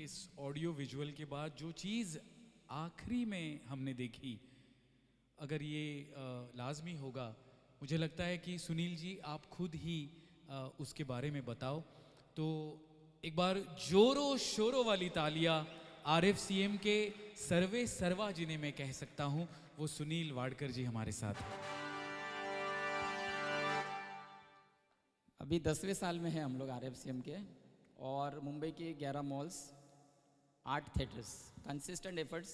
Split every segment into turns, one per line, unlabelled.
इस audio visual के बाद जो चीज़ आखिरी में हमने देखी, अगर ये लाजमी होगा, मुझे लगता है कि सुनील जी आप खुद ही उसके बारे में बताओ। तो एक बार जोरों शोरों वाली तालियां RFCM के सर्वे सर्वा जिन्हें मैं कह सकता हूं, वो सुनील वाडकर जी हमारे साथ हैं।
अभी 10वें साल में है हम लोग RFCM के, और मुंबई के 11 मॉल्स, 8 थिएटर्स, कंसिस्टेंट एफर्ट्स।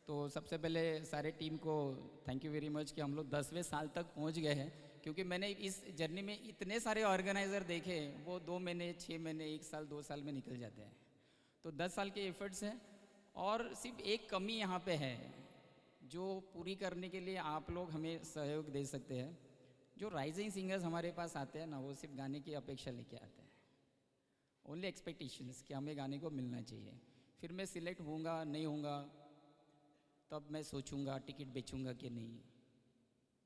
तो सबसे पहले सारे टीम को थैंक यू वेरी मच कि हम लोग 10वें साल तक पहुंच गए हैं, क्योंकि मैंने इस जर्नी में इतने सारे ऑर्गेनाइज़र देखे, वो 2 महीने, 6 महीने, 1 साल, 2 साल में निकल जाते हैं। तो 10 साल के एफर्ट्स हैं, और सिर्फ एक कमी यहाँ पे है जो पूरी करने के लिए आप लोग हमें सहयोग दे सकते हैं। जो राइजिंग सिंगर्स हमारे पास आते हैं ना, वो सिर्फ गाने की अपेक्षा लेके आते हैं, ओनली एक्सपेक्टेशंस कि हमें गाने को मिलना चाहिए। फिर मैं सिलेक्ट होऊंगा नहीं होऊंगा, तब मैं सोचूंगा टिकट बेचूंगा कि नहीं,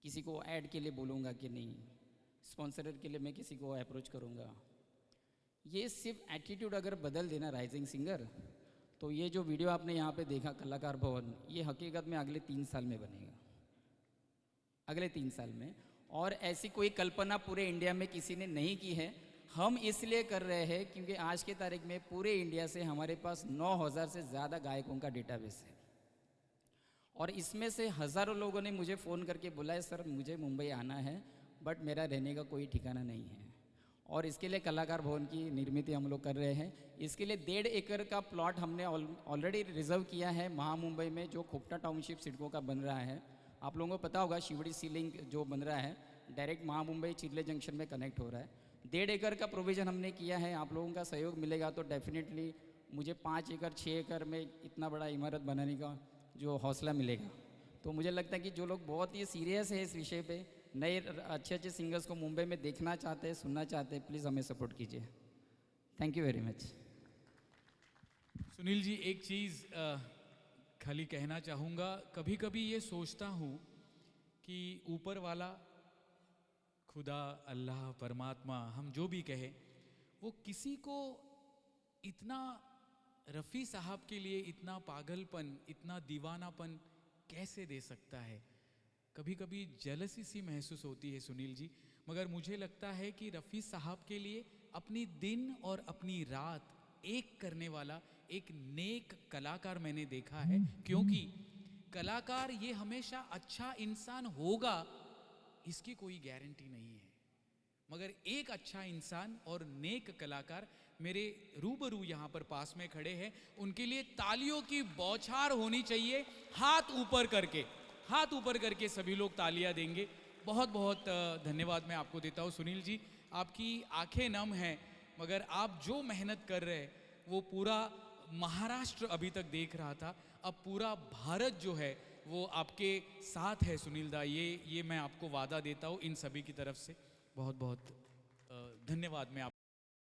किसी को ऐड के लिए बोलूँगा कि नहीं, स्पॉन्सर के लिए मैं किसी को अप्रोच करूँगा। ये सिर्फ एटीट्यूड अगर बदल देना राइजिंग सिंगर, तो ये जो वीडियो आपने यहाँ पे देखा कलाकार भवन, ये हकीकत में अगले 3 साल में बनेगा, अगले 3 साल में। और ऐसी कोई कल्पना पूरे इंडिया में किसी ने नहीं की है। हम इसलिए कर रहे हैं क्योंकि आज की तारीख में पूरे इंडिया से हमारे पास 9,000 से ज़्यादा गायकों का डेटाबेस है, और इसमें से हज़ारों लोगों ने मुझे फ़ोन करके बोला है सर मुझे मुंबई आना है, बट मेरा रहने का कोई ठिकाना नहीं है। और इसके लिए कलाकार भवन की निर्मित हम लोग कर रहे हैं। इसके लिए 1.5 एकड़ का प्लॉट हमने ऑलरेडी रिजर्व किया है महामुंबई में, जो खोपटा टाउनशिप सिडको का बन रहा है। आप लोगों को पता होगा शिवड़ी सी लिंक जो बन रहा है, डायरेक्ट महामुंबई चिरले जंक्शन में कनेक्ट हो रहा है। 1.5 एकड़ का प्रोविज़न हमने किया है। आप लोगों का सहयोग मिलेगा तो डेफिनेटली मुझे 5 एकड़ 6 एकड़ में इतना बड़ा इमारत बनाने का जो हौसला मिलेगा। तो मुझे लगता है कि जो लोग बहुत ही सीरियस है इस विषय पे, नए अच्छे अच्छे सिंगर्स को मुंबई में देखना चाहते हैं, सुनना चाहते हैं, प्लीज़ हमें सपोर्ट कीजिए। Thank you very much.
Sunil ji एक चीज़ खाली कहना चाहूँगा, कभी कभी ये सोचता हूँ कि ऊपर वाला, खुदा, अल्लाह, परमात्मा, हम जो भी कहे, वो किसी को इतना, रफ़ी साहब के लिए इतना पागलपन, इतना दीवानापन कैसे दे सकता है। कभी कभी जेलसी सी महसूस होती है सुनील जी, मगर मुझे लगता है कि रफ़ी साहब के लिए अपनी दिन और अपनी रात एक करने वाला एक नेक कलाकार मैंने देखा है। क्योंकि कलाकार ये हमेशा अच्छा इंसान होगा इसकी कोई गारंटी नहीं है, मगर एक अच्छा इंसान और नेक कलाकार मेरे रूबरू यहाँ पर पास में खड़े हैं, उनके लिए तालियों की बौछार होनी चाहिए। हाथ ऊपर करके, हाथ ऊपर करके सभी लोग तालियां देंगे। बहुत बहुत धन्यवाद मैं आपको देता हूँ सुनील जी। आपकी आंखें नम हैं, मगर आप जो मेहनत कर रहे हैं वो पूरा महाराष्ट्र अभी तक देख रहा था, अब पूरा भारत जो है वो आपके साथ है सुनील दा। ये मैं आपको वादा देता हूँ इन सभी की तरफ से। बहुत बहुत धन्यवाद मैं